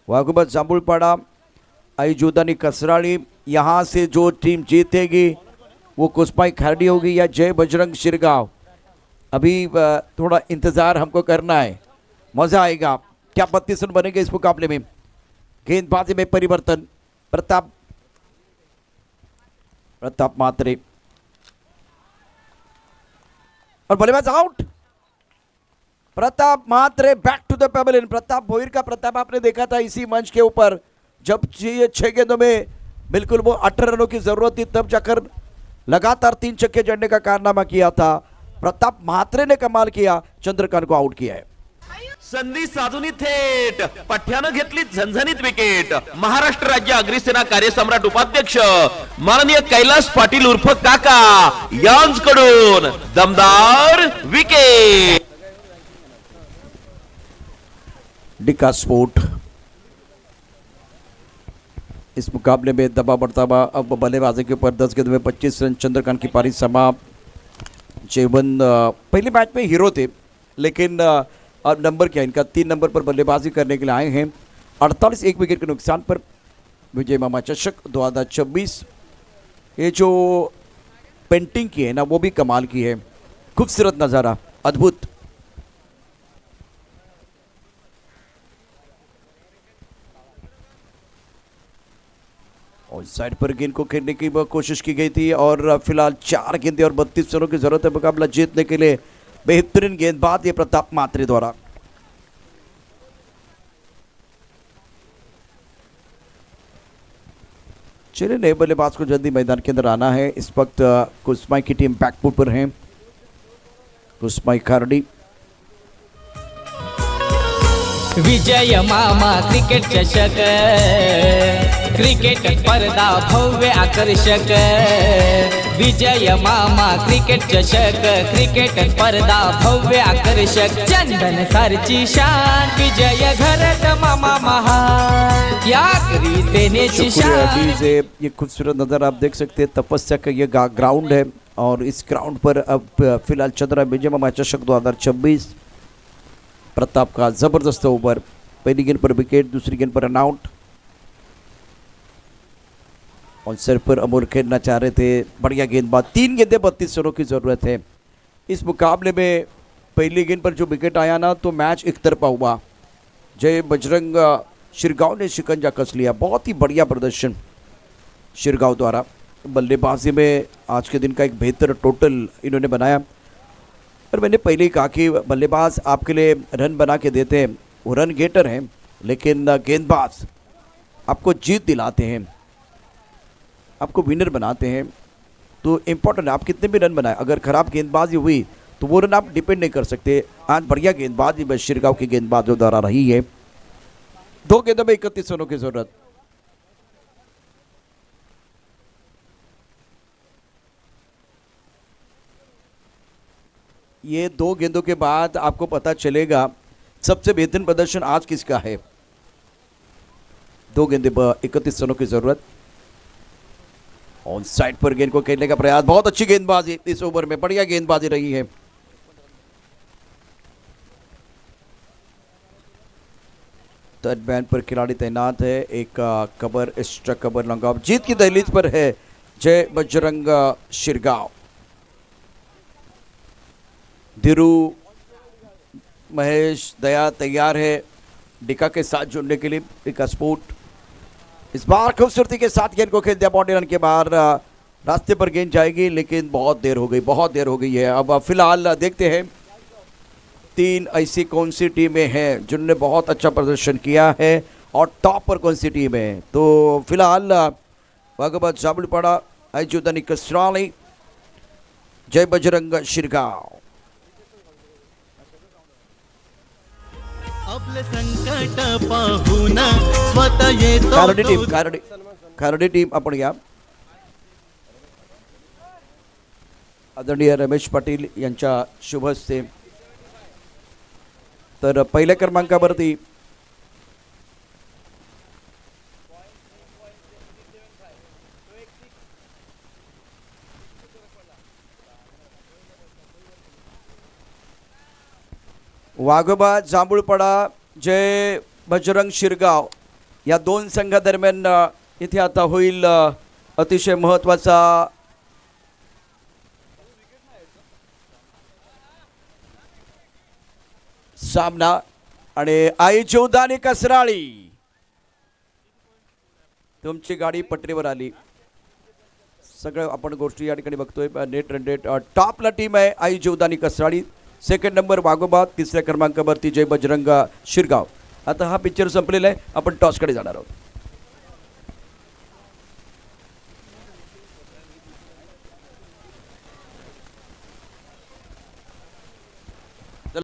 Speaker 6: वाघुबत जांबुलपाड़ा, आईजुदानी कसराड़ी, यहाँ से जो टीम जीतेगी वो कुस्माई खारडी होगी या जय बजरंग शिरगांव। अभी थोड़ा इंतज़ार हमको करना है, मज़ा आएगा। क्या 32 रन बनेंगे इस मुकाबले में। गेंदबाजी में परिवर्तन, प्रताप मात्रे और बल्लेबाज out. Pratap Mhatre back to the pavilion. Pratap Bhoir का प्रताप आपने देखा था इसी मंच के ऊपर, जब ये 6 गेंदों में बिल्कुल वो 18 रनों की जरूरत थी, तब जाकर लगातार 3 छक्के जड़ने का कारनामा किया था। प्रताप मात्रे ने कमाल किया, चंद्रकांत को आउट किया है।
Speaker 2: संधी साधुनी थेट पठ्यानं घेतली झणझणीत विकेट। महाराष्ट्र राज्य अग्निसेना कार्यसम्राट उपाध्यक्ष माननीय कैलास पाटील उर्फ काका यांकडून दमदार विकेट।
Speaker 6: डिका स्पोर्ट इस मुकाबले में दबा बढ़ता हुआ अब बल्लेबाजी के ऊपर 10 गेंदों में 25 रन। चंद्रकांत की पारी समाप्त। जेवन पहले मैच में हीरो थे, लेकिन अब नंबर क्या इनका 3 नंबर पर बल्लेबाजी करने के लिए आए हैं। 48 एक विकेट के नुकसान पर विजय मामा चषक 2024। ये जो पेंटिंग की है ना, वो भी कमाल की है, खूबसूरत नज़ारा, अद्भुत। और साइड पर गेंद को खेलने की कोशिश की गई थी और फिलहाल 4 गेंदें और 32 रनों की जरूरत है मुकाबला जीतने के लिए। बेहतरीन गेंदबाज ये प्रताप मात्रे द्वारा। चलिए नए बल्लेबाज को जल्दी मैदान के अंदर आना है। इस वक्त कुस्माई की टीम बैकफुट पर है। कुस्माई खारडी,
Speaker 3: विजय मामा क्रिकेट चषक, क्रिकेट स्पर्धा भव्य आकर्षक। विजय मामा क्रिकेट चषक, क्रिकेट स्पर्धा भव्य आकर्षक। चंदन सरची शान, विजय घरत मामा महान, या करी सेनेची
Speaker 6: शुक्रिया
Speaker 3: शान।
Speaker 6: डीजे। ये खूबसूरत नज़र आप देख सकते हैं, तपस्या का ये ग्राउंड है और इस ग्राउंड पर अब फिलहाल चल रहा है विजय मामा चषक 2026। प्रताप का जबरदस्त ओवर, पहली गेंद पर विकेट, दूसरी गेंद पर रनआउट। और सिर पर अमोल खेलना चाह रहे थे, बढ़िया गेंदबाज। 3 गेंदें 32 रनों की जरूरत है इस मुकाबले में। पहली गेंद पर जो विकेट आया ना, तो मैच एक तरफा हुआ। जय बजरंग शिरगांव ने शिकंजा कस लिया। बहुत ही बढ़िया प्रदर्शन शिरगांव द्वारा। बल्लेबाजी में आज के दिन का एक बेहतर टोटल इन्होंने बनाया। और मैंने पहले ही कहा कि बल्लेबाज आपके लिए रन बना के देते हैं, वो रन गेटर हैं, लेकिन गेंदबाज आपको जीत दिलाते हैं, आपको विनर बनाते हैं। तो इम्पोर्टेंट है आप कितने भी रन बनाए, अगर खराब गेंदबाजी हुई तो वो रन आप डिपेंड नहीं कर सकते। आज बढ़िया गेंदबाजी बस शिरगांव की गेंदबाजों द्वारा रही है। 2 गेंदों में 31 रनों की जरूरत। ये 2 गेंदों के बाद आपको पता चलेगा सबसे बेहतरीन प्रदर्शन आज किसका है। 2 गेंदे पर 31 रनों की जरूरत। ऑन साइड पर गेंद को खेलने का प्रयास, बहुत अच्छी गेंदबाजी इस ओवर में, बढ़िया गेंदबाजी रही है। थर्ड मैन पर खिलाड़ी तैनात है। एक cover extra cover long off जीत की दहलीज पर है जय बजरंग शिरगांव। धीरू महेश दया तैयार है डिका के साथ जुड़ने के लिए। डिका स्पोर्ट इस बार खूबसूरती के साथ गेंद को खेल दिया, बाउंड्री रन के बाहर रास्ते पर गेंद जाएगी, लेकिन बहुत देर हो गई है। अब फिलहाल देखते हैं 3 ऐसी कौन सी टीमें हैं जिन्होंने बहुत अच्छा प्रदर्शन किया है और टॉप पर कौन सी टीम है। तो फिलहाल वाघोबा जांभूळपाडा, आयजुदानी कसराळी, जय बजरंग शिरगांव।
Speaker 7: आपले संकट पाहून स्वतः येतो
Speaker 6: खारोडी टीम,
Speaker 7: तो
Speaker 6: खारोडी टीम आपण या। आदरणीय रमेश पाटील यांच्या शुभ हस्ते। तर पहिल्या क्रमांकावरती वाघोबा जांभूळपाडा, जय बजरंग शिरगांव या 2 संघादरम्यान इथे आता होईल अतिशय महत्त्वाचा सामना। आणि आयजुदानी कसराळी, तुमची गाडी पटरीवर आली। सगळं आपण गोष्टी या ठिकाणी बघतोय। नेट रन रेट टॉपला टीम आहे आयजुदानी कसराळी, सेकंड नंबर वाघोबा, तिसऱ्या क्रमांकावरती जय बजरंग शिरगांव। आता हा पिक्चर संपलेला आहे, आपण टॉसकडे जाणार आहोत।